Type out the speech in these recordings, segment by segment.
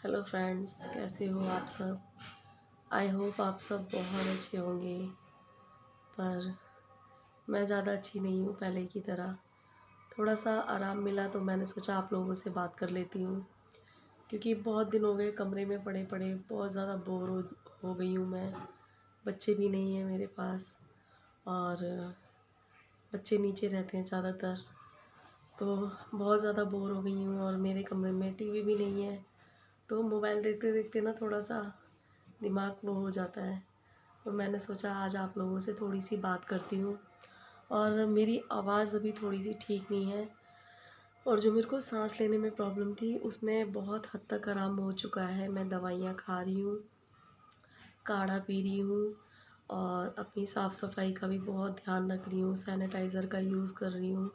Hello friends, कैसे हो आप सब। आई होप आप सब बहुत अच्छे होंगे। पर मैं ज़्यादा अच्छी नहीं हूँ पहले की तरह। थोड़ा सा आराम मिला तो मैंने सोचा आप लोगों से बात कर लेती हूँ, क्योंकि बहुत दिन हो गए कमरे में पड़े पड़े, बहुत ज़्यादा बोर हो गई हूँ मैं। बच्चे भी नहीं हैं मेरे पास, और बच्चे नीचे रहते हैं ज़्यादातर, तो बहुत ज़्यादा बोर हो गई हूँ। और मेरे कमरे में टीवी भी नहीं है, तो मोबाइल देखते देखते ना थोड़ा सा दिमाग वो हो जाता है। तो मैंने सोचा आज आप लोगों से थोड़ी सी बात करती हूँ। और मेरी आवाज़ अभी थोड़ी सी ठीक नहीं है, और जो मेरे को सांस लेने में प्रॉब्लम थी उसमें बहुत हद तक आराम हो चुका है। मैं दवाइयाँ खा रही हूँ, काढ़ा पी रही हूँ, और अपनी साफ़ सफाई का भी बहुत ध्यान रख रही हूँ। सैनिटाइज़र का यूज़ कर रही हूँ,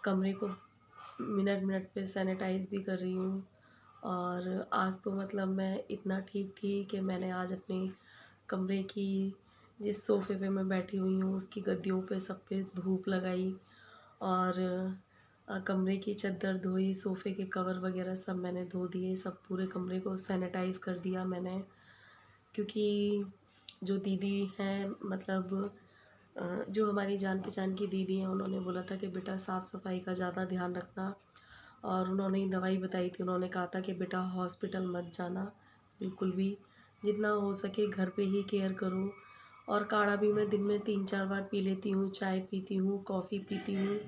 कमरे को मिनट मिनट पे सैनिटाइज़ भी कर रही हूँ। और आज तो मतलब मैं इतना ठीक थी कि मैंने आज अपने कमरे की, जिस सोफ़े पे मैं बैठी हुई हूँ उसकी गद्दियों पे सब पे धूप लगाई, और कमरे की चादर धोई, सोफ़े के कवर वगैरह सब मैंने धो दिए, सब पूरे कमरे को सैनिटाइज़ कर दिया मैंने। क्योंकि जो दीदी हैं, मतलब जो हमारी जान पहचान की दीदी हैं, उन्होंने बोला था कि बेटा साफ़ सफाई का ज़्यादा ध्यान रखना। और उन्होंने ही दवाई बताई थी, उन्होंने कहा था कि बेटा हॉस्पिटल मत जाना बिल्कुल भी, जितना हो सके घर पे ही केयर करो। और काढ़ा भी मैं दिन में 3-4 बार पी लेती हूँ, चाय पीती हूँ, कॉफ़ी पीती हूँ,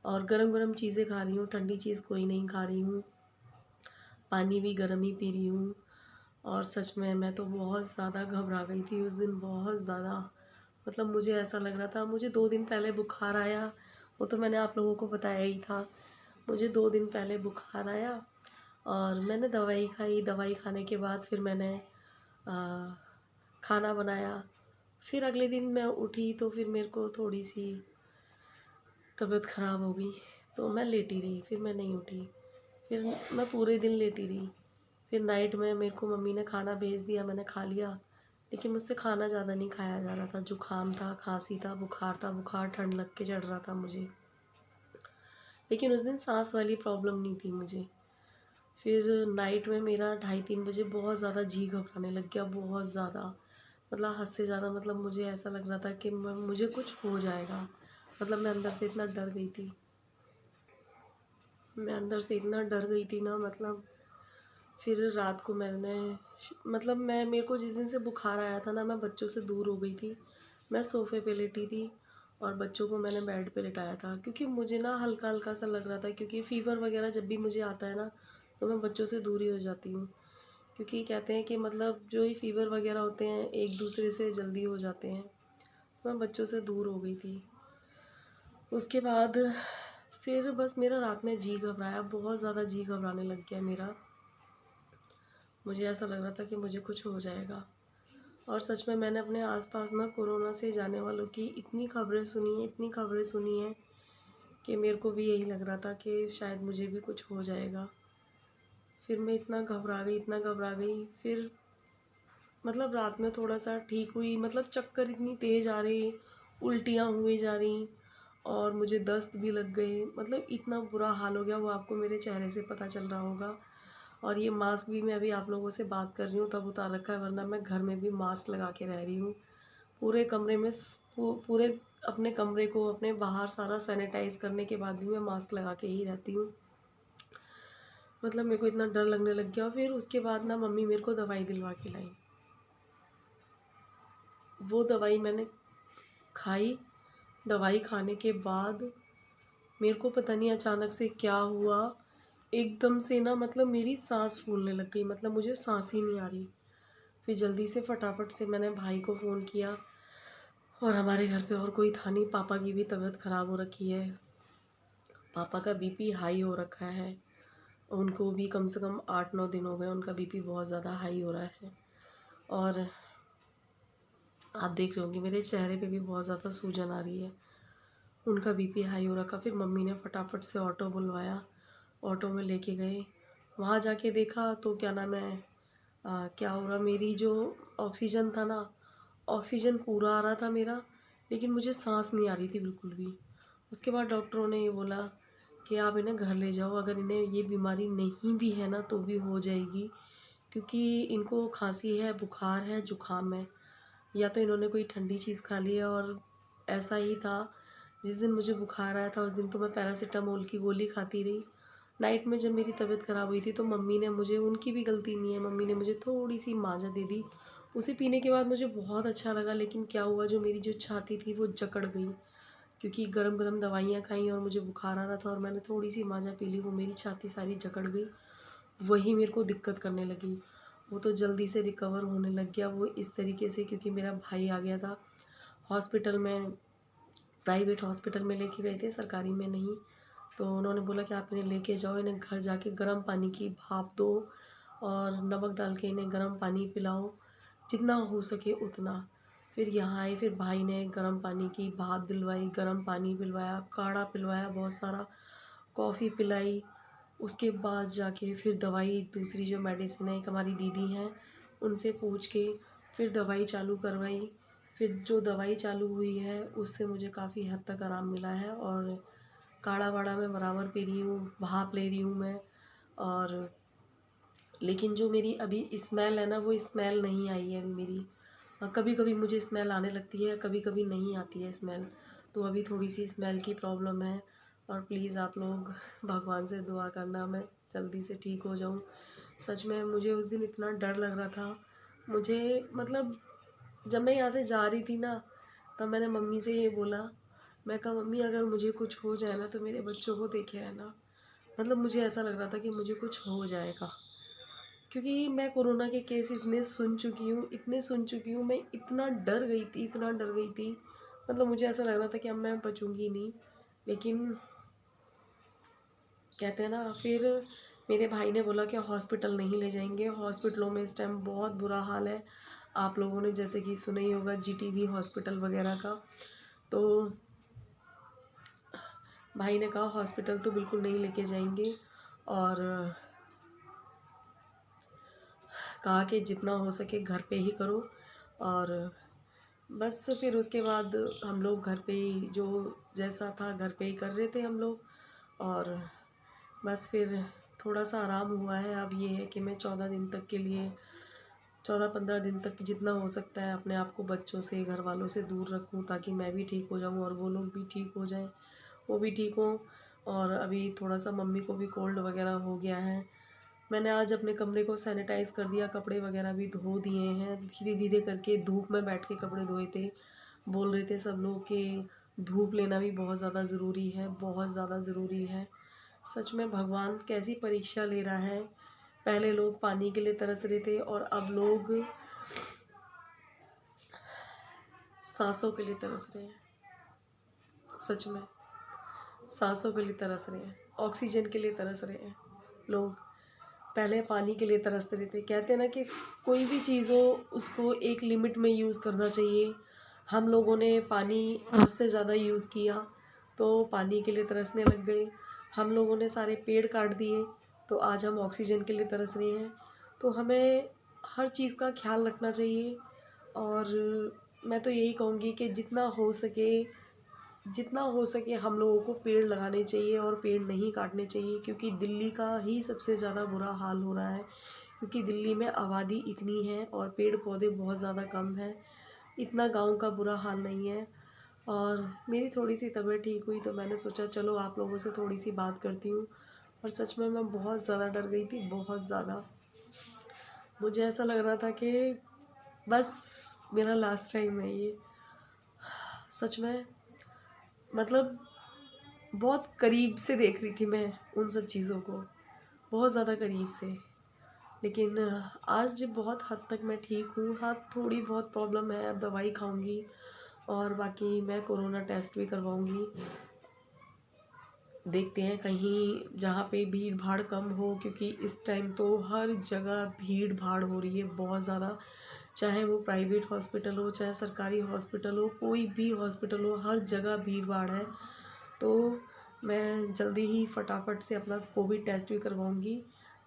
और गरम गरम चीज़ें खा रही हूँ, ठंडी चीज़ कोई नहीं खा रही हूँ, पानी भी गर्म ही पी रही हूँ। और सच में मैं तो बहुत ज़्यादा घबरा गई थी उस दिन, बहुत ज़्यादा। मतलब मुझे ऐसा लग रहा था, मुझे 2 दिन पहले बुखार आया, वो तो मैंने आप लोगों को बताया ही था। मुझे 2 दिन पहले बुखार आया, और मैंने दवाई खाई, दवाई खाने के बाद फिर मैंने आ, खाना बनाया। फिर अगले दिन मैं उठी तो फिर मेरे को थोड़ी सी तबीयत ख़राब हो गई, तो मैं लेटी रही, फिर मैं नहीं उठी। फिर मैं पूरे दिन लेटी रही। फिर नाइट में मेरे को मम्मी ने खाना भेज दिया, मैंने खा लिया, लेकिन मुझसे खाना ज़्यादा नहीं खाया जा रहा था। जुकाम था, खांसी था, बुखार ठंड लग के चढ़ रहा था मुझे। लेकिन उस दिन सांस वाली प्रॉब्लम नहीं थी मुझे। फिर नाइट में मेरा 2:30-3 बजे बहुत ज़्यादा जी घबराने लग गया, बहुत ज़्यादा, मतलब हद से ज़्यादा। मतलब मुझे ऐसा लग रहा था कि मुझे कुछ हो जाएगा। मतलब मैं अंदर से इतना डर गई थी, मैं अंदर से इतना डर गई थी ना, मतलब। फिर रात को मैंने, मतलब मैं, मेरे को जिस दिन से बुखार आया था ना, मैं बच्चों से दूर हो गई थी। मैं सोफ़े पे लेटी थी, और बच्चों को मैंने बेड पे लिटाया था, क्योंकि मुझे ना हल्का हल्का सा लग रहा था। क्योंकि फ़ीवर वगैरह जब भी मुझे आता है ना, तो मैं बच्चों से दूर ही हो जाती हूँ। क्योंकि कहते हैं कि मतलब जो ये फ़ीवर वगैरह होते हैं एक दूसरे से जल्दी हो जाते हैं। तो मैं बच्चों से दूर हो गई थी। उसके बाद फिर बस मेरा रात में जी घबराया, बहुत ज़्यादा जी घबराने लग गया मेरा। मुझे ऐसा लग रहा था कि मुझे कुछ हो जाएगा। और सच में मैंने अपने आसपास ना कोरोना से जाने वालों की इतनी खबरें सुनी हैं, इतनी खबरें सुनी हैं, कि मेरे को भी यही लग रहा था कि शायद मुझे भी कुछ हो जाएगा। फिर मैं इतना घबरा गई, इतना घबरा गई। फिर मतलब रात में थोड़ा सा ठीक हुई, मतलब चक्कर इतनी तेज़ आ रही, उल्टियाँ हुई जा रही, और मुझे दस्त भी लग गए। मतलब इतना बुरा हाल हो गया, वो आपको मेरे चेहरे से पता चल रहा होगा। और ये मास्क भी मैं अभी आप लोगों से बात कर रही हूँ तब उतार रखा है, वरना मैं घर में भी मास्क लगा के रह रही हूँ। पूरे कमरे में पूरे अपने कमरे को, अपने बाहर सारा सैनिटाइज़ करने के बाद भी मैं मास्क लगा के ही रहती हूँ। मतलब मेरे को इतना डर लगने लग गया। फिर उसके बाद ना मम्मी मेरे को दवाई दिलवा के लाई। वो दवाई मैंने खाई। दवाई खाने के बाद मेरे को पता नहीं अचानक से क्या हुआ, एकदम से ना, मतलब मेरी सांस फूलने लग गई, मतलब मुझे सांस ही नहीं आ रही। फिर जल्दी से फटाफट से मैंने भाई को फ़ोन किया, और हमारे घर पे और कोई था नहीं। पापा की भी तबीयत ख़राब हो रखी है, पापा का बीपी हाई हो रखा है। उनको भी कम से कम 8-9 दिन हो गए, उनका बीपी बहुत ज़्यादा हाई हो रहा है। और आप देख रहे होंगे मेरे चेहरे पे भी बहुत ज़्यादा सूजन आ रही है, उनका बीपी हाई हो रखा। फिर मम्मी ने फटाफट से ऑटो बुलवाया, ऑटो में लेके गए। वहाँ जाके देखा तो क्या नाम है, क्या हो रहा, मेरी जो ऑक्सीजन था ना, ऑक्सीजन पूरा आ रहा था मेरा, लेकिन मुझे सांस नहीं आ रही थी बिल्कुल भी। उसके बाद डॉक्टरों ने ये बोला कि आप इन्हें घर ले जाओ, अगर इन्हें ये बीमारी नहीं भी है ना तो भी हो जाएगी, क्योंकि इनको खांसी है, बुखार है, जुकाम है, या तो इन्होंने कोई ठंडी चीज़ खा ली है। और ऐसा ही था, जिस दिन मुझे बुखार आया था उस दिन तो मैं पैरासीटामोल की गोली खाती रही। नाइट में जब मेरी तबीयत ख़राब हुई थी तो मम्मी ने मुझे, उनकी भी गलती नहीं है, मम्मी ने मुझे थोड़ी सी माज़ा दे दी। उसे पीने के बाद मुझे बहुत अच्छा लगा, लेकिन क्या हुआ, जो मेरी जो छाती थी वो जकड़ गई, क्योंकि गरम गरम दवाइयाँ खाई और मुझे बुखार आ रहा था और मैंने थोड़ी सी माज़ा पी ली, वो मेरी छाती सारी जकड़ गई। वही मेरे को दिक्कत करने लगी। वो तो जल्दी से रिकवर होने लग गया वो इस तरीके से, क्योंकि मेरा भाई आ गया था हॉस्पिटल में, प्राइवेट हॉस्पिटल में लेके गए थे, सरकारी में नहीं। तो उन्होंने बोला कि आप इन्हें लेके जाओ, इन्हें घर जाके गर्म पानी की भाप दो और नमक डाल के इन्हें गर्म पानी पिलाओ, जितना हो सके उतना। फिर यहाँ आए, फिर भाई ने गर्म पानी की भाप दिलवाई, गर्म पानी पिलवाया, काढ़ा पिलवाया बहुत सारा, कॉफ़ी पिलाई। उसके बाद जाके फिर दवाई, दूसरी जो मेडिसिन है, एक हमारी दीदी हैं उनसे पूछ के फिर दवाई चालू करवाई। फिर जो दवाई चालू हुई है उससे मुझे काफ़ी हद तक आराम मिला है। और काढ़ा वाढ़ा मैं बराबर पी रही हूँ, भाप ले रही हूँ मैं। और लेकिन जो मेरी अभी स्मेल है ना, वो स्मेल नहीं आई है अभी मेरी। कभी कभी मुझे स्मेल आने लगती है, कभी कभी नहीं आती है स्मेल। तो अभी थोड़ी सी स्मेल की प्रॉब्लम है। और प्लीज़ आप लोग भगवान से दुआ करना मैं जल्दी से ठीक हो जाऊँ। सच में मुझे उस दिन इतना डर लग रहा था, मुझे मतलब जब मैं यहाँ से जा रही थी ना, तब मैंने मम्मी से ये बोला, मैं कहा मम्मी अगर मुझे कुछ हो जाए ना तो मेरे बच्चों को देखे रहना। मतलब मुझे ऐसा लग रहा था कि मुझे कुछ हो जाएगा, क्योंकि मैं कोरोना के केस इतने सुन चुकी हूँ, इतने सुन चुकी हूँ, मैं इतना डर गई थी, इतना डर गई थी। मतलब मुझे ऐसा लग रहा था कि अब मैं बचूंगी नहीं। लेकिन कहते हैं ना, फिर मेरे भाई ने बोला कि हॉस्पिटल नहीं ले जाएंगे, हॉस्पिटलों में इस टाइम बहुत बुरा हाल है। आप लोगों ने जैसे कि सुना ही होगा जीटीबी हॉस्पिटल वगैरह का। तो भाई ने कहा हॉस्पिटल तो बिल्कुल नहीं लेके जाएंगे, और कहा कि जितना हो सके घर पे ही करो। और बस फिर उसके बाद हम लोग घर पे ही, जो जैसा था घर पे ही कर रहे थे हम लोग। और बस फिर थोड़ा सा आराम हुआ है। अब ये है कि मैं 14 दिन तक के लिए, 14-15 दिन तक जितना हो सकता है अपने आप को बच्चों से, घर वालों से दूर रखूं, ताकि मैं भी ठीक हो जाऊं और वो लोग भी ठीक हो जाएं, वो भी ठीक हों। और अभी थोड़ा सा मम्मी को भी कोल्ड वगैरह हो गया है। मैंने आज अपने कमरे को सैनिटाइज़ कर दिया, कपड़े वगैरह भी धो दिए हैं, धीरे धीरे करके धूप में बैठ के कपड़े धोए थे। बोल रहे थे सब लोग कि धूप लेना भी बहुत ज़्यादा ज़रूरी है, बहुत ज़्यादा ज़रूरी है। सच में भगवान कैसी परीक्षा ले रहा है। पहले लोग पानी के लिए तरस रहे थे और अब लोग सांसों के लिए तरस रहे हैं। सच में सांसों के लिए तरस रहे हैं, ऑक्सीजन के लिए तरस रहे हैं लोग। पहले पानी के लिए तरसते रहे थे। कहते हैं ना कि कोई भी चीज़ हो उसको एक लिमिट में यूज़ करना चाहिए। हम लोगों ने पानी हद से ज़्यादा यूज़ किया तो पानी के लिए तरसने लग गए। हम लोगों ने सारे पेड़ काट दिए तो आज हम ऑक्सीजन के लिए तरस रहे हैं। तो हमें हर चीज़ का ख्याल रखना चाहिए। और मैं तो यही कहूँगी कि जितना हो सके हम लोगों को पेड़ लगाने चाहिए और पेड़ नहीं काटने चाहिए, क्योंकि दिल्ली का ही सबसे ज़्यादा बुरा हाल हो रहा है। क्योंकि दिल्ली में आबादी इतनी है और पेड़ पौधे बहुत ज़्यादा कम हैं। इतना गांव का बुरा हाल नहीं है। और मेरी थोड़ी सी तबीयत ठीक हुई तो मैंने सोचा चलो आप लोगों से थोड़ी सी बात करती हूँ। और सच में मैं बहुत ज़्यादा डर गई थी, बहुत ज़्यादा। मुझे ऐसा लग रहा था कि बस मेरा लास्ट टाइम है ये। सच में मतलब बहुत करीब से देख रही थी मैं उन सब चीज़ों को, बहुत ज़्यादा करीब से। लेकिन आज जब बहुत हद तक मैं ठीक हूँ, हाँ थोड़ी बहुत प्रॉब्लम है, अब दवाई खाऊंगी और बाकी मैं कोरोना टेस्ट भी करवाऊंगी। देखते हैं कहीं जहाँ पे भीड़ भाड़ कम हो, क्योंकि इस टाइम तो हर जगह भीड़ भाड़ हो रही है बहुत ज़्यादा। चाहे वो प्राइवेट हॉस्पिटल हो, चाहे सरकारी हॉस्पिटल हो, कोई भी हॉस्पिटल हो, हर जगह भीड़ भाड़ है। तो मैं जल्दी ही फटाफट से अपना कोविड टेस्ट भी करवाऊँगी,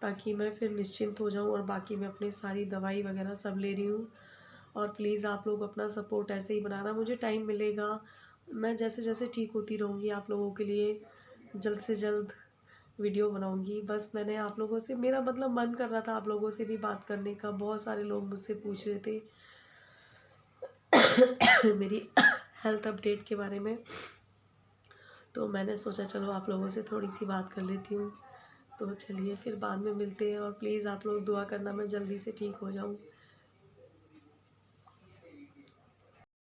ताकि मैं फिर निश्चिंत हो जाऊँ। और बाकी मैं अपनी सारी दवाई वगैरह सब ले रही हूँ। और प्लीज़ आप लोग अपना सपोर्ट ऐसे ही बनाना, मुझे टाइम मिलेगा, मैं जैसे जैसे ठीक होती रहूँगी आप लोगों के लिए जल्द से जल्द वीडियो बनाऊंगी। बस मैंने आप लोगों से, मेरा मतलब मन कर रहा था आप लोगों से भी बात करने का। बहुत सारे लोग मुझसे पूछ रहे थे मेरी हेल्थ अपडेट के बारे में, तो मैंने सोचा चलो आप लोगों से थोड़ी सी बात कर लेती हूँ। तो चलिए फिर बाद में मिलते हैं, और प्लीज़ आप लोग दुआ करना मैं जल्दी से ठीक हो जाऊँ।